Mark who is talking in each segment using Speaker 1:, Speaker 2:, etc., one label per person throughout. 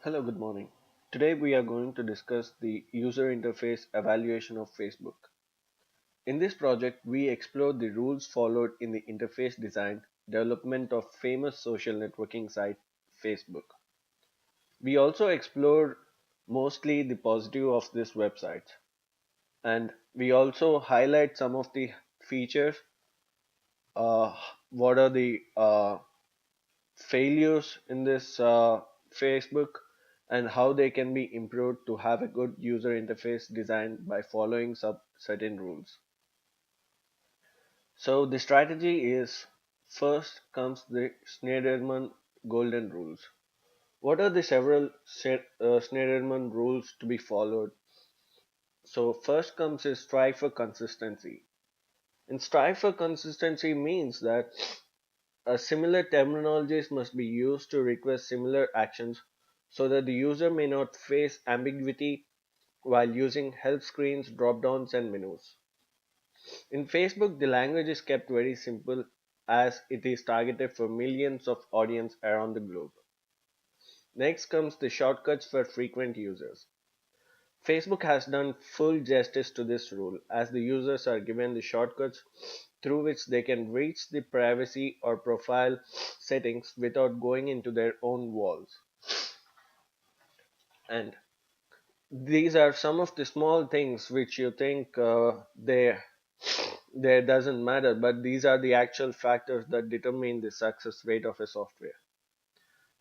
Speaker 1: Hello, good morning. Today we are going to discuss the user interface evaluation of Facebook. In this project, we explore the rules followed in the interface design development of famous social networking site Facebook. We also explore mostly the positive of this website, and we also highlight some of the features, uh, what are the failures in this Facebook, and how they can be improved to have a good user interface designed by following some certain rules. So the strategy is, first comes the Schneiderman golden rules. What are the several Schneiderman rules to be followed? So first comes is strive for consistency. And strive for consistency means that similar terminologies must be used to request similar actions so that the user may not face ambiguity while using help screens, drop-downs, and menus. In Facebook, the language is kept very simple as it is targeted for millions of audience around the globe. Next comes the shortcuts for frequent users. Facebook has done full justice to this rule as the users are given the shortcuts through which they can reach the privacy or profile settings without going into their own walls. And these are some of the small things which you think they doesn't matter, but these are the actual factors that determine the success rate of a software.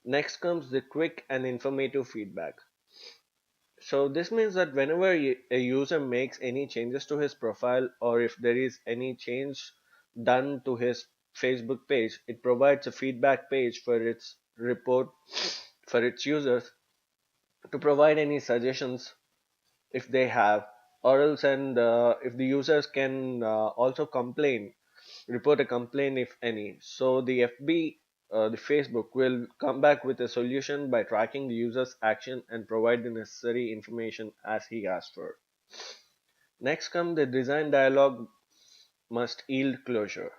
Speaker 1: Next comes the quick and informative feedback. So this means that whenever a user makes any changes to his profile, or if there is any change done to his Facebook page, it provides a feedback page for its report for its users to provide any suggestions if they have, or else, and if the users can also complain, report a complaint if any. So the the Facebook will come back with a solution by tracking the user's action and provide the necessary information as he asked for. Next come the design dialogue must yield closure.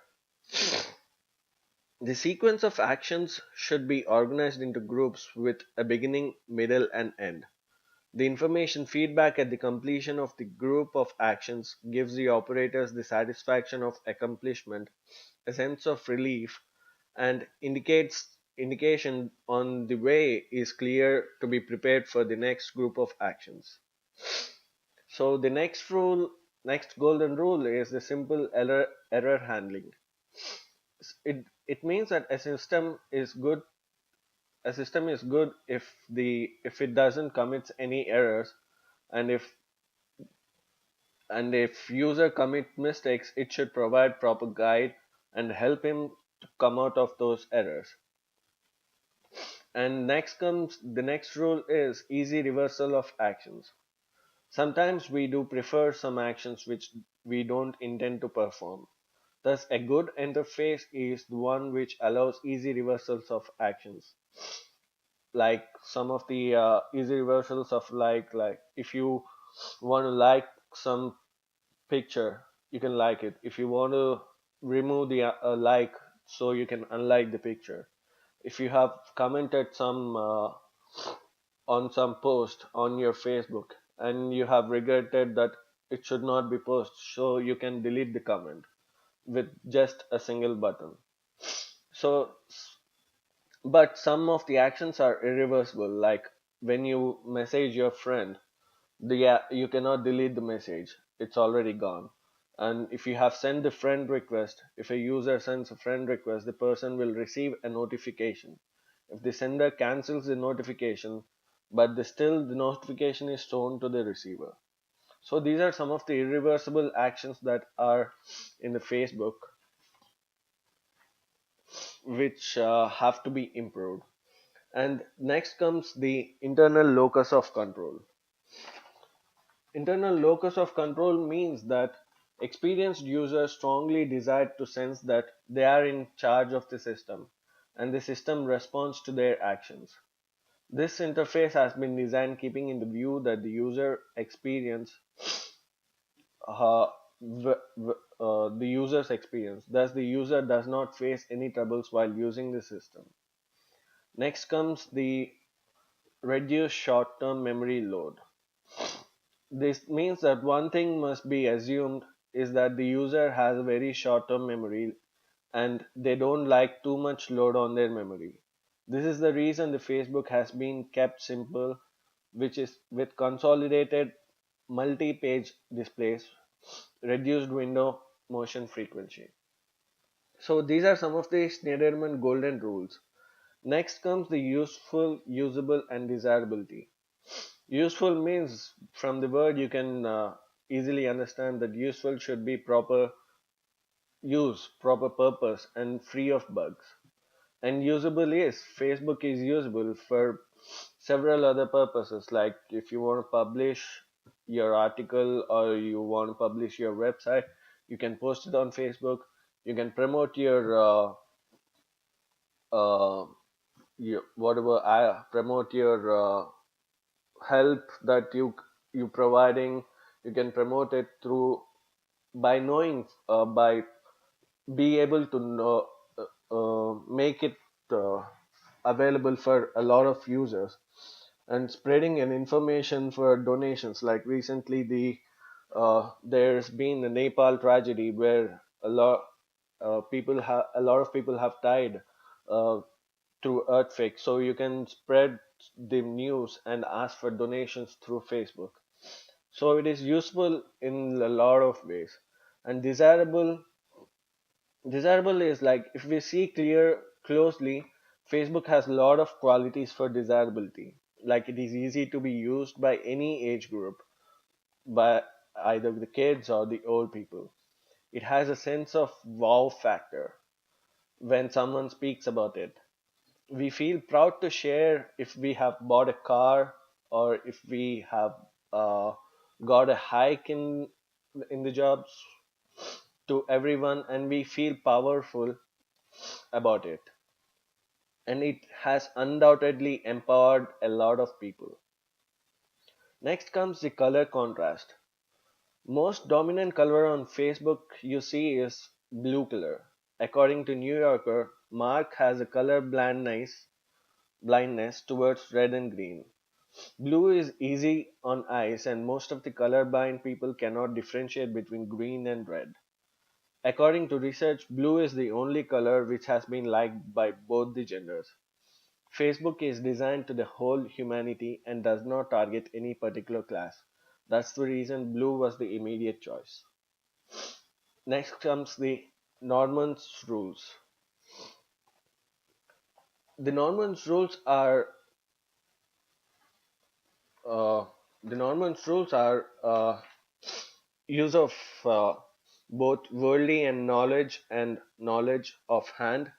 Speaker 1: The sequence of actions should be organized into groups with a beginning, middle, and end. The information feedback at the completion of the group of actions gives the operators the satisfaction of accomplishment, a sense of relief, and indication on the way is clear to be prepared for the next group of actions. So the next golden rule is the simple error handling. It means that a system is good if it doesn't commit any errors, and if user commit mistakes, it should provide proper guide and help him to come out of those errors. And next comes the next rule is easy reversal of actions. Sometimes we do prefer some actions which we don't intend to perform. Thus, a good interface is the one which allows easy reversals of actions. Like some of the easy reversals of like if you want to like some picture, you can like it. If you want to remove the like, so you can unlike the picture. If you have commented some on some post on your Facebook and you have regretted that it should not be posted, so you can delete the comment with just a single button. So, but some of the actions are irreversible, like when you message your friend, you cannot delete the message, it's already gone. And if you have sent the friend request, if a user sends a friend request, the person will receive a notification. If the sender cancels the notification, but still the notification is shown to the receiver. So these are some of the irreversible actions that are in the Facebook, which have to be improved. And next comes the internal locus of control. Internal locus of control means that experienced users strongly desire to sense that they are in charge of the system and the system responds to their actions. This interface has been designed keeping in the view that the user experience uh, the user's experience. Thus, the user does not face any troubles while using the system. Next comes the reduce short-term memory load. This means that one thing must be assumed is that the user has a very short-term memory and they don't like too much load on their memory. This is the reason the Facebook has been kept simple, which is with consolidated multi-page displays, reduced window motion frequency. So these are some of the Schneiderman golden rules. Next comes the useful, usable, and desirability. Useful means from the word you can easily understand that useful should be proper use, proper purpose, and free of bugs. And usable is Facebook is usable for several other purposes, like if you want to publish your article or you want to publish your website, you can post it on Facebook. You can promote uh, your whatever promote your help that you providing. You can promote it through by knowing by be able to know, make it uh, available for a lot of users, and spreading an information for donations. Like recently there's been a Nepal tragedy where a lot of people have died uh, through earthquake, so you can spread the news and ask for donations through Facebook. So it is useful in a lot of ways. And desirable is like if we see clear closely, Facebook has a lot of qualities for desirability. Like it is easy to be used by any age group, by either the kids or the old people. It has a sense of wow factor when someone speaks about it. We feel proud to share if we have bought a car or if we have uh, got a hike in the jobs to everyone, and we feel powerful about it. And it has undoubtedly empowered a lot of people. Next comes the color contrast. Most dominant color on Facebook you see is blue color. According to New Yorker, Mark has a color blindness towards red and green. Blue is easy on eyes, and most of the colorblind people cannot differentiate between green and red. According to research, blue is the only color which has been liked by both the genders. Facebook is designed to the whole humanity and does not target any particular class. That's the reason blue was the immediate choice. Next comes the Norman's rules. The Norman's rules are uh, the Norman's rules are use of uh, both worldly and knowledge of hand,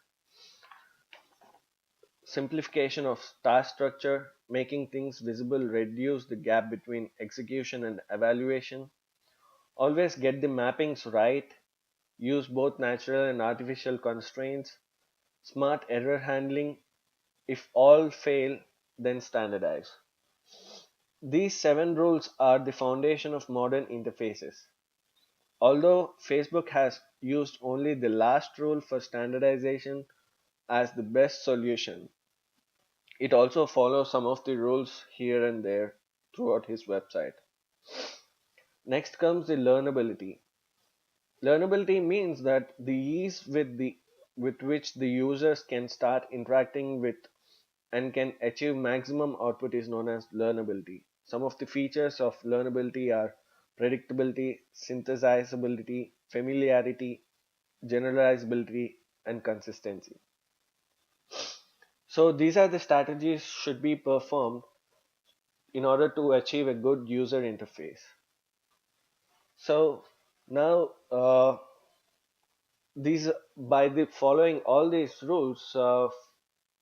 Speaker 1: simplification of task structure, making things visible, reduce the gap between execution and evaluation, always get the mappings right, use both natural and artificial constraints, smart error handling, if all fail, then standardize. These seven rules are the foundation of modern interfaces. Although Facebook has used only the last rule for standardization as the best solution, it also follows some of the rules here and there throughout his website. Next comes the learnability. Learnability means that the ease with which the users can start interacting with and can achieve maximum output is known as learnability. Some of the features of learnability are predictability, synthesizability, familiarity, generalizability, and consistency. So these are the strategies should be performed in order to achieve a good user interface. So now these by the following all these rules,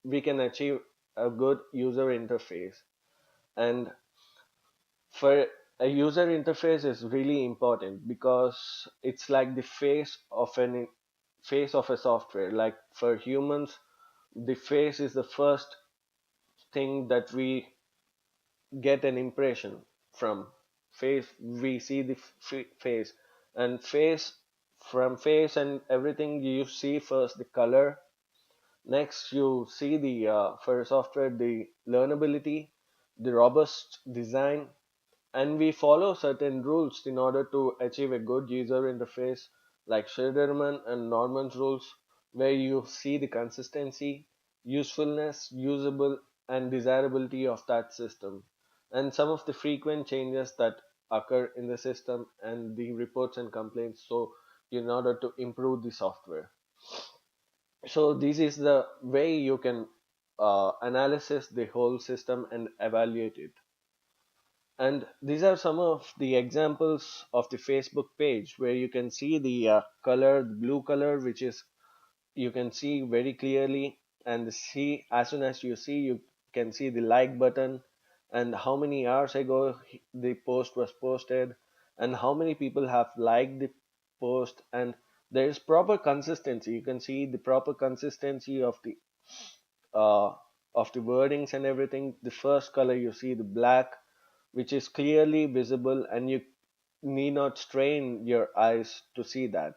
Speaker 1: we can achieve a good user interface. And for a user interface is really important because it's like the face of a software. Like for humans, the face is the first thing that we get an impression from. Face, we see the face, and face and everything, you see first the color. Next you see the for software the learnability, the robust design, and we follow certain rules in order to achieve a good user interface, like Schirderman and Norman's rules, where you see the consistency, usefulness, usable, and desirability of that system, and some of the frequent changes that occur in the system and the reports and complaints, so in order to improve the software. So this is the way you can analysis the whole system and evaluate it. And these are some of the examples of the Facebook page where you can see the color, the blue color, which is you can see very clearly, and see as soon as you see, you can see the like button and how many hours ago the post was posted and how many people have liked the post, and there is proper consistency. You can see the proper consistency uh, of the wordings and everything. The first color you see the black, which is clearly visible, and you need not strain your eyes to see that.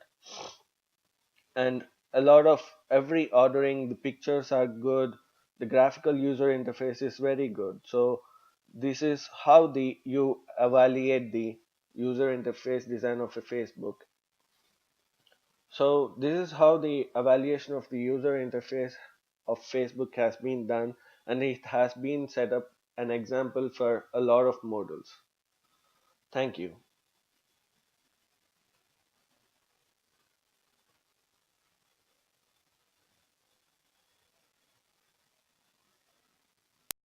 Speaker 1: And a lot of every ordering, the pictures are good, the graphical user interface is very good. So this is how the you evaluate the user interface design of a Facebook. So this is how the evaluation of the user interface of Facebook has been done, and it has been set up an example for a lot of models. Thank you.